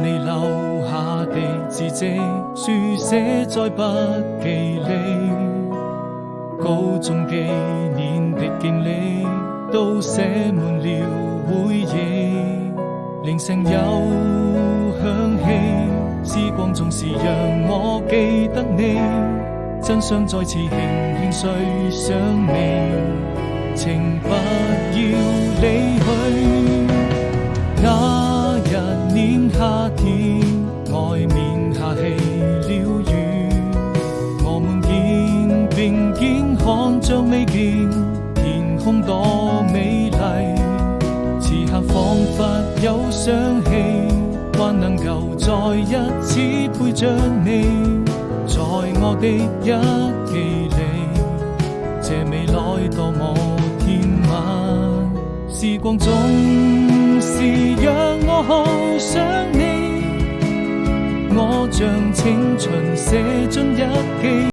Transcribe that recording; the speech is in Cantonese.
你留下的字跡，書寫在筆記裏。高中幾年的經歷，都寫滿了回憶。鈴聲又響起，時光總是讓我記得你。真想再次輕輕睡上你，請不要離去。那一年夏天，外面下起了雨，我們肩並肩看着未見天空多美麗。此刻彷彿有想起，還能夠再一次陪着你，在我的日記裏，這未來多麼甜蜜。時光總是讓我好想你，我將青春寫進日記。